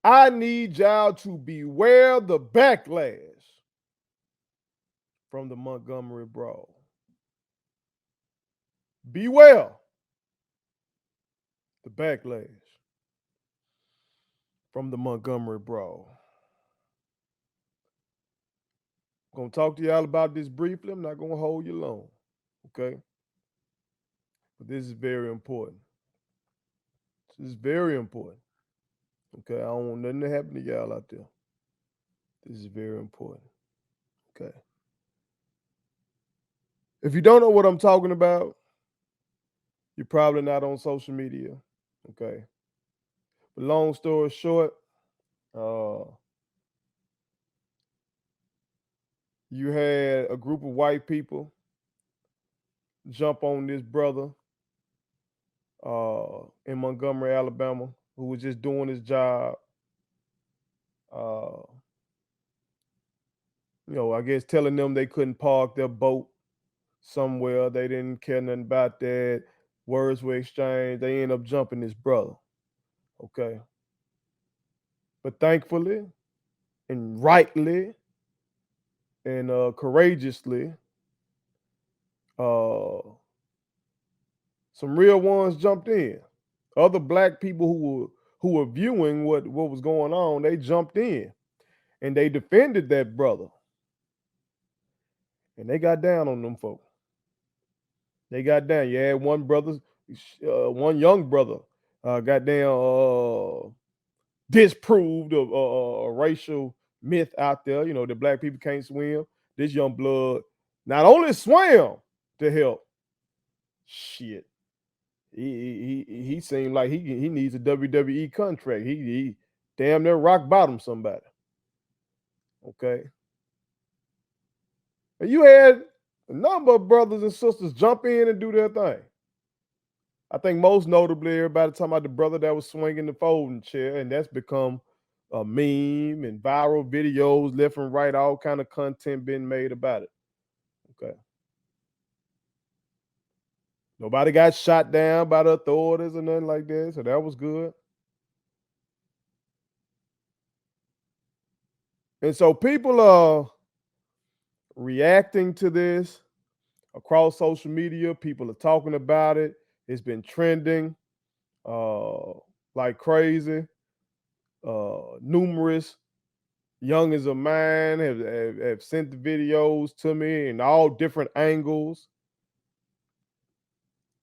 I need y'all to beware the backlash from the Montgomery Brawl. Beware the backlash from the Montgomery Brawl. I'm going to talk to y'all about this briefly. I'm not going to hold you long, okay? But this is very important. This is very important, okay? I don't want nothing to happen to y'all out there. This is very important, okay? If you don't know what I'm talking about, you're probably not on social media, okay? But long story short, uh, you had a group of white people jump on this brother in Montgomery, Alabama, who was just doing his job. Uh, I guess telling them they couldn't park their boat somewhere. They didn't care nothing about that. Words were exchanged. They end up jumping this brother. Okay. But thankfully and rightly and courageously, uh, some real ones jumped in. Other black people who were viewing what was going on, they jumped in and they defended that brother. And they got down on them folks. They got down. You had one brother, one young brother, got down, disproved a racial myth out there. That black people can't swim. This young blood not only swam to help. Shit, he seemed like he needs a WWE contract. He damn near rock bottom somebody. Okay, and you had a number of brothers and sisters jump in and do their thing. I think most notably, everybody talking about the brother that was swinging the folding chair, and that's become a meme and viral videos left and right, all kind of content being made about it. Okay. Nobody got shot down by the authorities or nothing like that, so that was good. And so people are reacting to this across social media. People are talking about it. It's been trending uh, like crazy. Numerous youngins of mine have sent the videos to me in all different angles.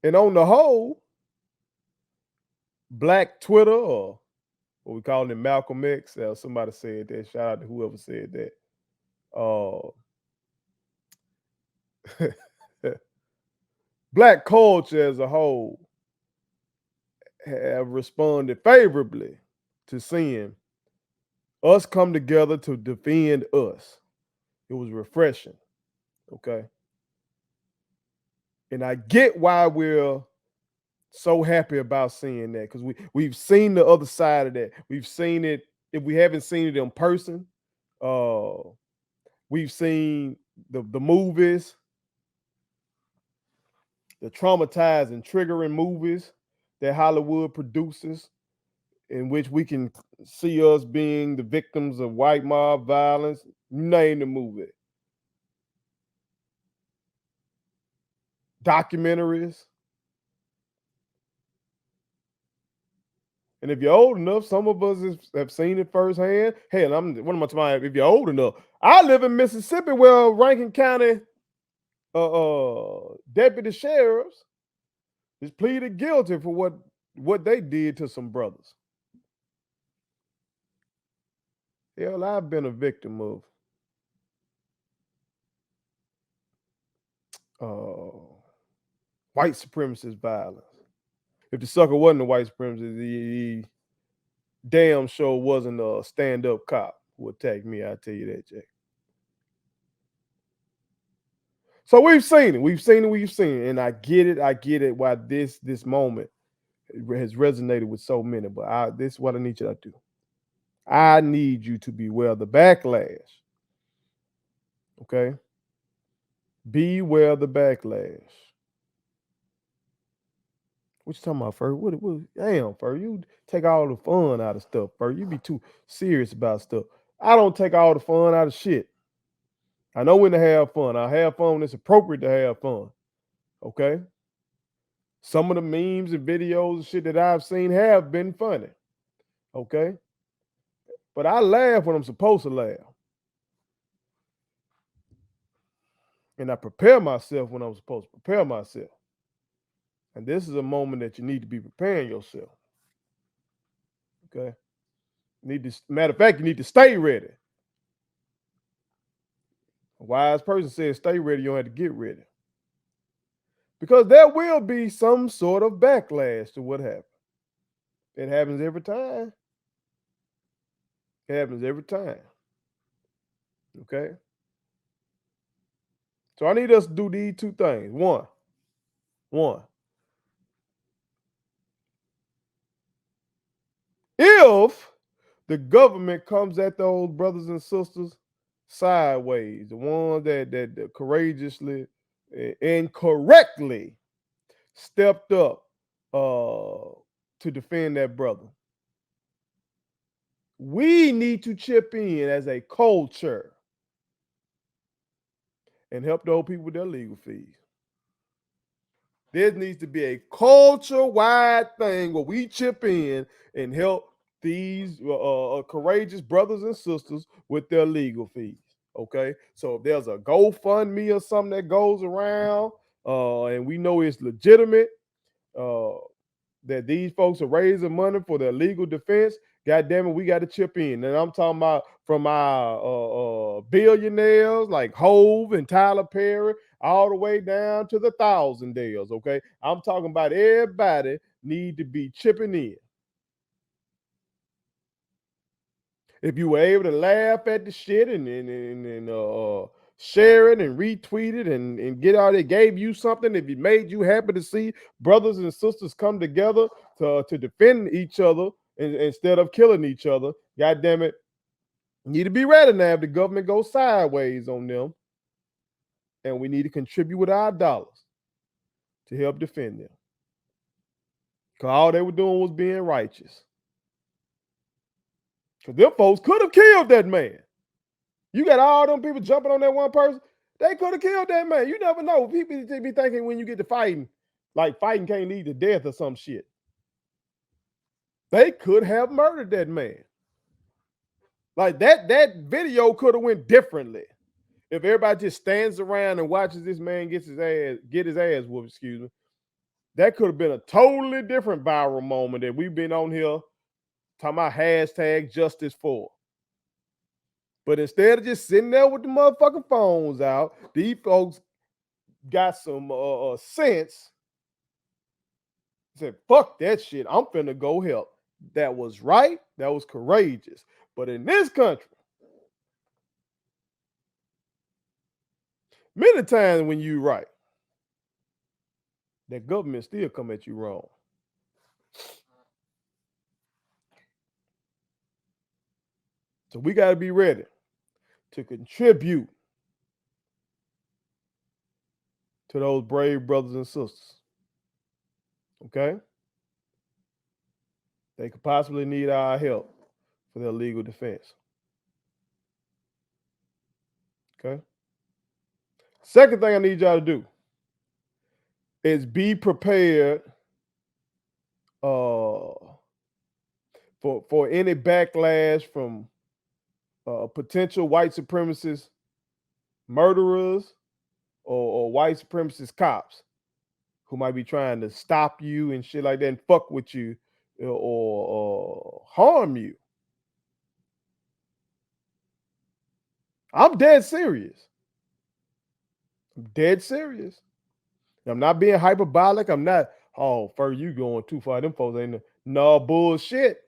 And on the whole, Black Twitter, or what we call it Malcolm X, somebody said that. Shout out to whoever said that. Black culture as a whole have responded favorably to seeing us come together to defend us. It was refreshing. Okay. And I get why we're so happy about seeing that, because we've seen the other side of that. We've seen it. If we haven't seen it in person, uh, we've seen the movies, the traumatizing, triggering movies that Hollywood produces, in which we can see us being the victims of white mob violence. You name the movie. Documentaries. And if you're old enough, some of us have seen it firsthand. Hell, what am I talking about? If you're old enough, I live in Mississippi, where Rankin County deputy sheriffs is pleaded guilty for what they did to some brothers. Hell, I've been a victim of white supremacist violence. If the sucker wasn't a white supremacist, he damn sure wasn't a stand-up cop who attacked me. I tell you that, Jack. So we've seen it, and I get it. Why this moment has resonated with so many. But this is what I need you to do. I need you to beware the backlash. Okay, beware the backlash. What you talking about, Fur? What damn, Fur, you take all the fun out of stuff, Fur. You be too serious about stuff. I don't take all the fun out of shit. I know when to have fun. I have fun when it's appropriate to have fun. Okay? Some of the memes and videos and shit that I've seen have been funny. Okay? But I laugh when I'm supposed to laugh. And I prepare myself when I'm supposed to prepare myself. And this is a moment that you need to be preparing yourself. Okay? Matter of fact, you need to stay ready. A wise person says, stay ready, you don't have to get ready. Because there will be some sort of backlash to what happened. It happens every time. It happens every time. Okay? So I need us to do these two things. One. If the government comes at those brothers and sisters sideways, the ones that courageously and correctly stepped up to defend that brother, we need to chip in as a culture and help those people with their legal fees. There needs to be a culture-wide thing where we chip in and help these courageous brothers and sisters with their legal fees. Okay, so if there's a GoFundMe or something that goes around, and we know it's legitimate, that these folks are raising money for their legal defense, God damn it, we got to chip in. And I'm talking about from our billionaires like Hove and Tyler Perry all the way down to the thousandaires, okay? I'm talking about everybody need to be chipping in. If you were able to laugh at the shit and share it and retweet it and get out, it gave you something, if it made you happy to see brothers and sisters come together to defend each other instead of killing each other, God damn it, you need to be ready now if the government goes sideways on them. And we need to contribute with our dollars to help defend them. Because all they were doing was being righteous. Because them folks could have killed that man. You got all them people jumping on that one person. They could have killed that man. You never know. People be thinking when you get to fighting, like fighting can't lead to death or some shit. They could have murdered that man. Like that video could have went differently if everybody just stands around and watches this man get his ass whooped. Excuse me. That could have been a totally different viral moment that we've been on here talking about hashtag justice for. But instead of just sitting there with the motherfucking phones out, these folks got some sense. Said, fuck that shit. I'm finna go help. That was right. That was courageous. But in this country, many times when you right, that government still come at you wrong. So we got to be ready to contribute to those brave brothers and sisters. Okay? They could possibly need our help for their legal defense. Okay? Second thing I need y'all to do is be prepared for any backlash from potential white supremacist murderers or white supremacist cops who might be trying to stop you and shit like that and fuck with you or harm you. I'm dead serious. I'm dead serious. I'm not being hyperbolic. I'm not, oh, Fur, you going too far. Them folks ain't no bullshit.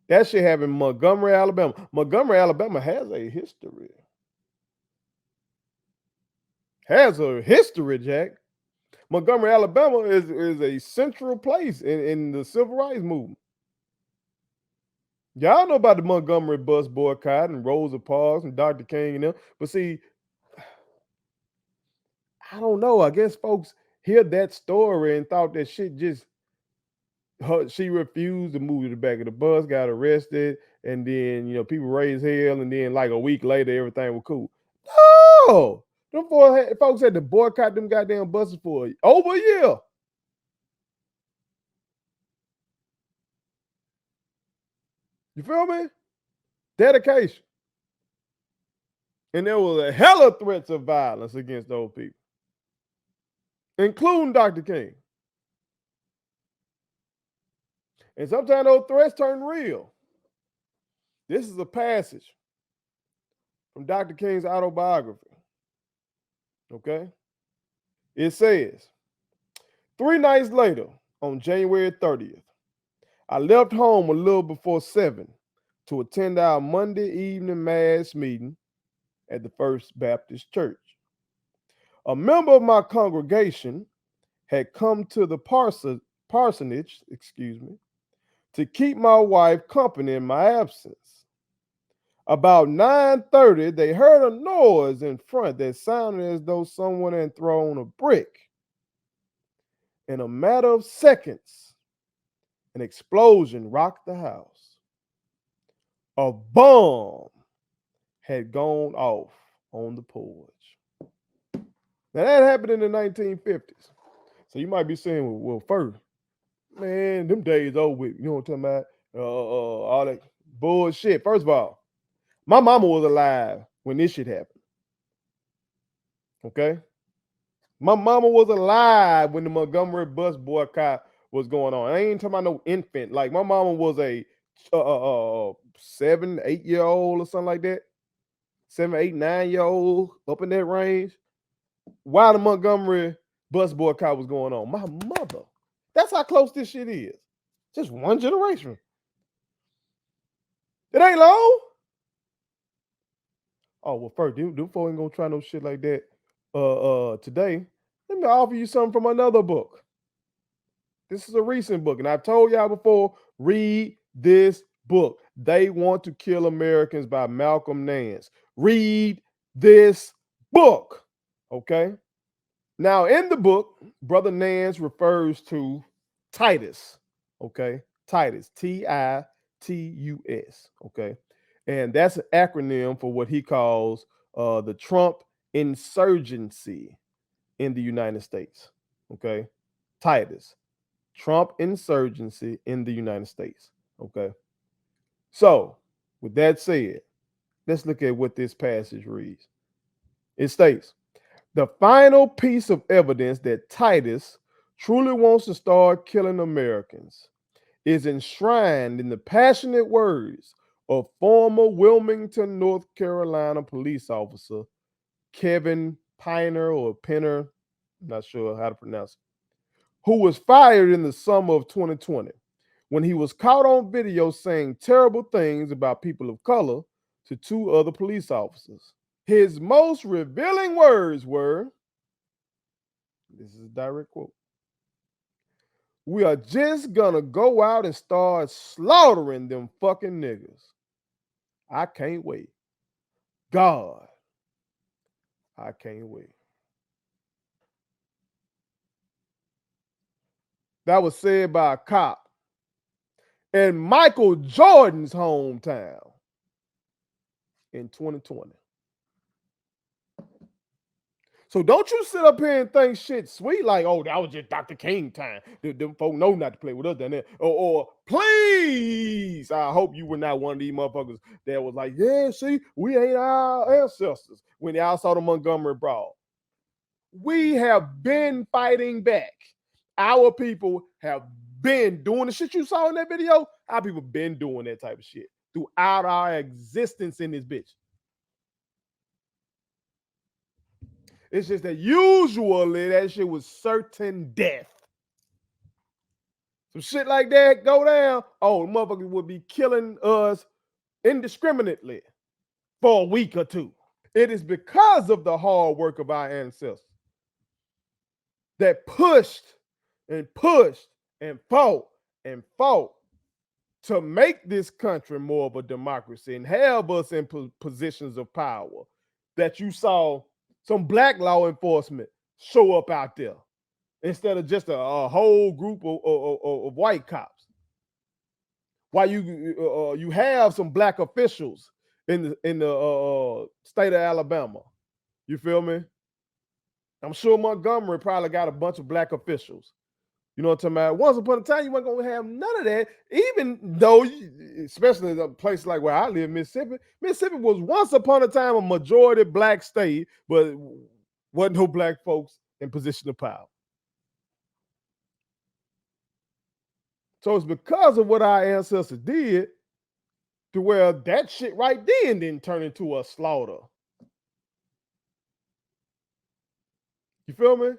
That shit happened in Montgomery, Alabama. Montgomery, Alabama has a history. Has a history, Jack. Montgomery, Alabama is a central place in the civil rights movement. Y'all know about the Montgomery bus boycott and Rosa Parks and Dr. King and them. But see, I don't know. I guess folks hear that story and thought that shit just she refused to move to the back of the bus, got arrested, and then people raised hell, and then like a week later everything was cool. No, them folks had to boycott them goddamn buses for over a year. You feel me? Dedication. And there was a hell of threats of violence against those people, including Dr. King. And sometimes those threats turn real. This is a passage from Dr. King's autobiography. Okay? It says, 3 nights later, on January 30th, I left home a little before 7 to attend our Monday evening mass meeting at the First Baptist Church. A member of my congregation had come to the parsonage, to keep my wife company in my absence. About 9:30, they heard a noise in front that sounded as though someone had thrown a brick. In a matter of seconds, an explosion rocked the house. A bomb had gone off on the porch. Now that happened in the 1950s. So you might be saying, well, first, man, them days over with. You know what I'm talking about? All that bullshit. First of all, my mama was alive when this shit happened. Okay? My mama was alive when the Montgomery bus boycott was going on. I ain't talking about no infant. Like my mama was a 7, 8-year-old or something like that. 7, 8, 9-year-old, up in that range. While the Montgomery bus boycott was going on. My mother. That's how close this shit is. Just one generation. It ain't long. Oh, well, first, them folks ain't gonna try no shit like that today. Let me offer you something from another book. This is a recent book, and I've told y'all before, read this book. They Want to Kill Americans by Malcolm Nance. Read this book, okay? Now, in the book, Brother Nance refers to Titus, okay? Titus, Titus, okay? And that's an acronym for what he calls the Trump insurgency in the United States, okay? Titus, Trump insurgency in the United States, okay? So, with that said, let's look at what this passage reads. It states, the final piece of evidence that Titus truly wants to start killing Americans is enshrined in the passionate words of former Wilmington, North Carolina police officer Kevin Piner or Penner, not sure how to pronounce it, who was fired in the summer of 2020 when he was caught on video saying terrible things about people of color to 2 other police officers. His most revealing words were, this is a direct quote, we are just gonna go out and start slaughtering them fucking niggas. I can't wait. God, I can't wait. That was said by a cop in Michael Jordan's hometown in 2020. So don't you sit up here and think shit sweet like, oh, that was just Dr. King time. Them folk know not to play with us down there. Or please, I hope you were not one of these motherfuckers that was like, yeah, see, we ain't our ancestors when y'all saw the Montgomery Brawl. We have been fighting back. Our people have been doing the shit you saw in that video. Our people been doing that type of shit throughout our existence in this bitch. It's just that usually that shit was certain death. Some shit like that go down, oh, the motherfuckers would be killing us indiscriminately for a week or 2. It is because of the hard work of our ancestors that pushed and pushed and fought to make this country more of a democracy and have us in positions of power, that you saw some black law enforcement show up out there instead of just a whole group of white cops. Why you have some black officials in the state of Alabama. You feel me? I'm sure Montgomery probably got a bunch of black officials. You know what I'm talking about? Once upon a time, you weren't gonna have none of that. Even though, especially in a place like where I live, Mississippi, Mississippi was once upon a time a majority black state, but wasn't no black folks in position of power. So it's because of what our ancestors did to where that shit right then didn't turn into a slaughter. You feel me?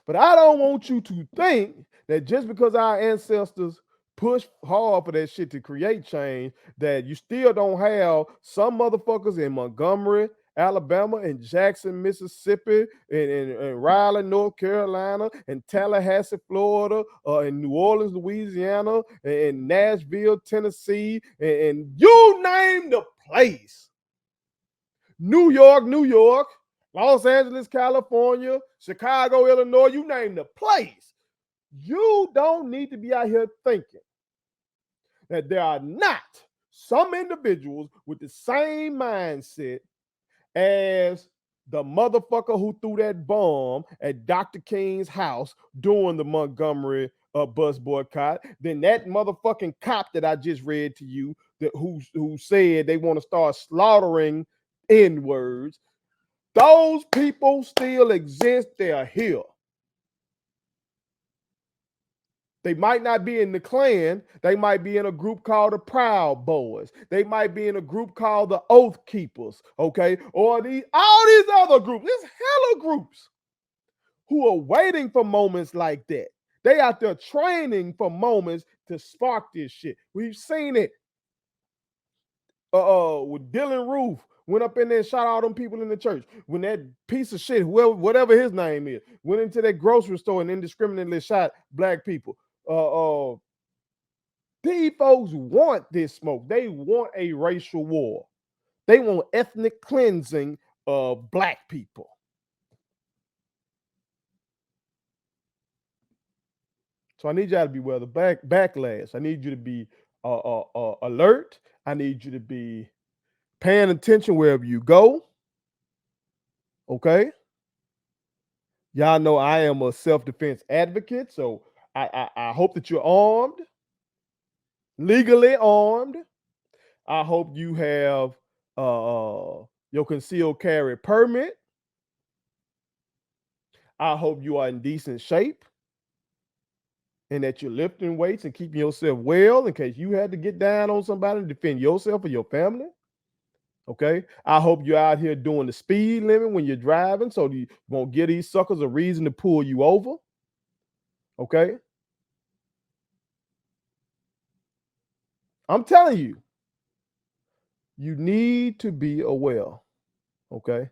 But I don't want you to think that just because our ancestors pushed hard for that shit to create change, that you still don't have some motherfuckers in Montgomery, Alabama, and Jackson, Mississippi, and Raleigh, North Carolina, and Tallahassee, Florida, and New Orleans, Louisiana, and Nashville, Tennessee, and you name the place. New York, New York, Los Angeles, California, Chicago, Illinois, you name the place. You don't need to be out here thinking that there are not some individuals with the same mindset as the motherfucker who threw that bomb at Dr. King's house during the Montgomery bus boycott, then that motherfucking cop that I just read to you that who said they want to start slaughtering N-words. Those people still exist. They are here. They might not be in the Klan. They might be in a group called the Proud Boys. They might be in a group called the Oath Keepers, okay? Or all these other groups. There's hella groups who are waiting for moments like that. They out there training for moments to spark this shit. We've seen it. With Dylan Roof went up in there and shot all them people in the church. When that piece of shit, whoever, whatever his name is, went into that grocery store and indiscriminately shot black people. These folks want this smoke. They want a racial war. They want ethnic cleansing of black people. So I need y'all to be aware of the backlash. I need you to be alert. I need you to be paying attention wherever you go. Okay. Y'all know I am a self-defense advocate, so I hope that you're armed, legally armed. I hope you have your concealed carry permit. I hope you are in decent shape and that you're lifting weights and keeping yourself well in case you had to get down on somebody to defend yourself or your family. Okay. I hope you're out here doing the speed limit when you're driving so you won't give these suckers a reason to pull you over. Okay. I'm telling you, you need to be aware. Okay.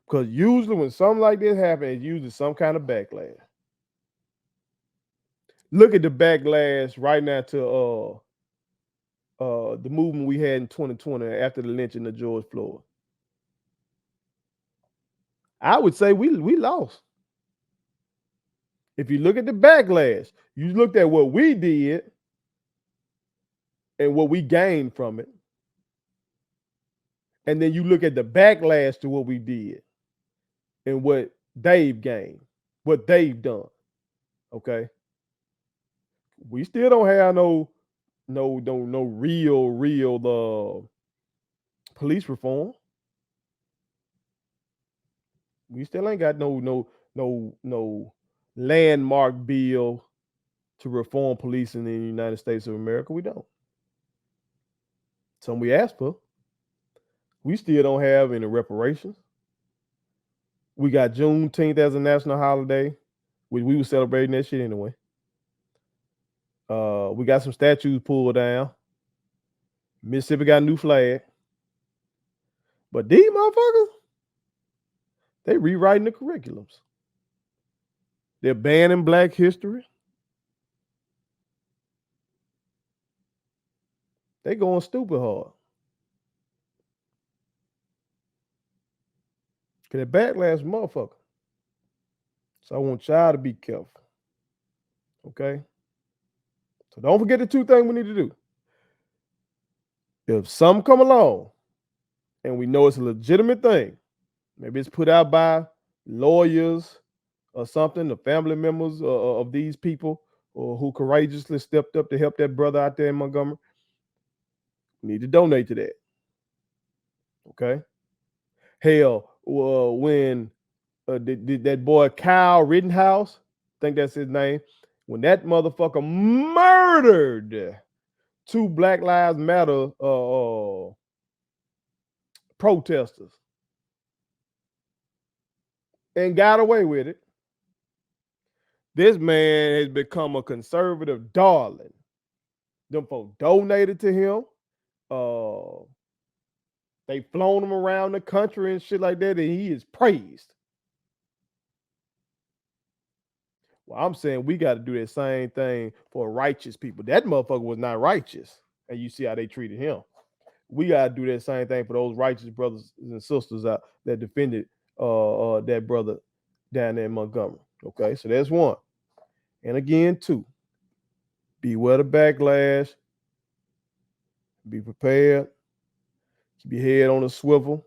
Because usually when something like this happens, it's usually some kind of backlash. Look at the backlash right now to the movement we had in 2020 after the lynching of George Floyd. I would say we lost. If you look at the backlash, you looked at what we did and what we gained from it. And then you look at the backlash to what we did and what they've gained, what they've done. Okay. We still don't have no real police reform. We still ain't got no landmark bill to reform policing in the United States of America. We don't. Some we asked for. We still don't have any reparations. We got Juneteenth as a national holiday, which we were celebrating that shit anyway. We got some statues pulled down. Mississippi got a new flag. But these motherfuckers, they rewriting the curriculums. They're banning Black history. They going stupid hard. Cause they backlash motherfucker. So I want y'all to be careful. Okay? So don't forget the two things we need to do. If some come along and we know it's a legitimate thing, maybe it's put out by lawyers or something, the family members of these people or who courageously stepped up to help that brother out there in Montgomery, we need to donate to that. Okay? Hell, when that boy Kyle Rittenhouse, I think that's his name, when that motherfucker murdered 2 Black Lives Matter protesters and got away with it. This man has become a conservative darling. Them folks donated to him. They flown him around the country and shit like that, and he is praised. Well, I'm saying we got to do that same thing for righteous people. That motherfucker was not righteous, and you see how they treated him. We got to do that same thing for those righteous brothers and sisters out that defended that brother down there in Montgomery. Okay, so that's one. And again, two, beware the backlash. Be prepared. Keep your head on a swivel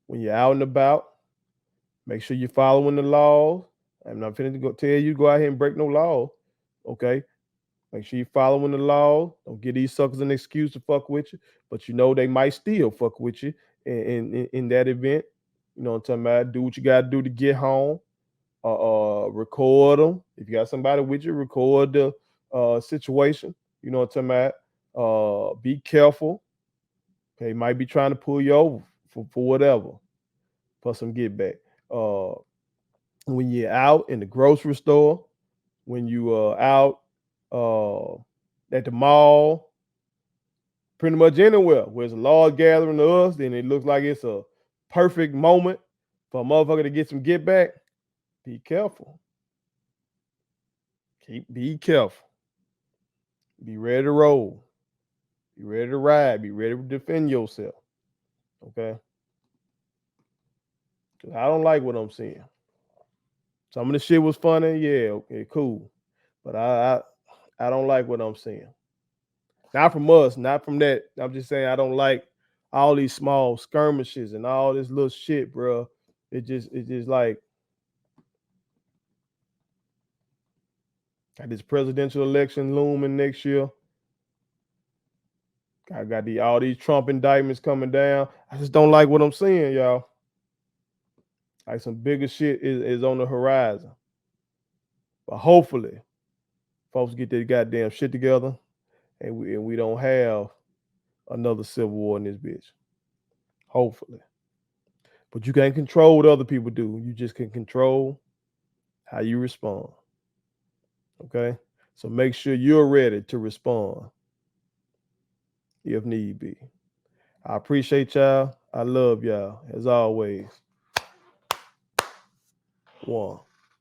when you're out and about. Make sure you're following the laws. I'm not finna go tell you to go out here and break no law. Okay. Make sure you're following the law. Don't give these suckers an excuse to fuck with you. But you know they might still fuck with you in that event. You know what I'm talking about? Do what you gotta do to get home. Record them. If you got somebody with you, record the situation. You know what I'm talking about? Be careful. They might be trying to pull you over for whatever, for some get back. When you're out in the grocery store, when you are out at the mall, pretty much anywhere where it's a large gathering of us, then it looks like it's a perfect moment for a motherfucker to get some get back. Be careful. Be careful. Be ready to roll. Be ready to ride. Be ready to defend yourself. Okay? Because I don't like what I'm seeing. Some of the shit was funny. Yeah, okay, cool. But I don't like what I'm seeing. Not from us, not from that. I'm just saying I don't like all these small skirmishes and all this little shit, bro. It's just like got this presidential election looming next year. I got all these Trump indictments coming down. I just don't like what I'm seeing, y'all. Like some bigger shit is on the horizon. But hopefully, folks get their goddamn shit together and we don't have another civil war in this bitch. Hopefully. But you can't control what other people do. You just can control how you respond. Okay? So make sure you're ready to respond if need be. I appreciate y'all. I love y'all as always. One.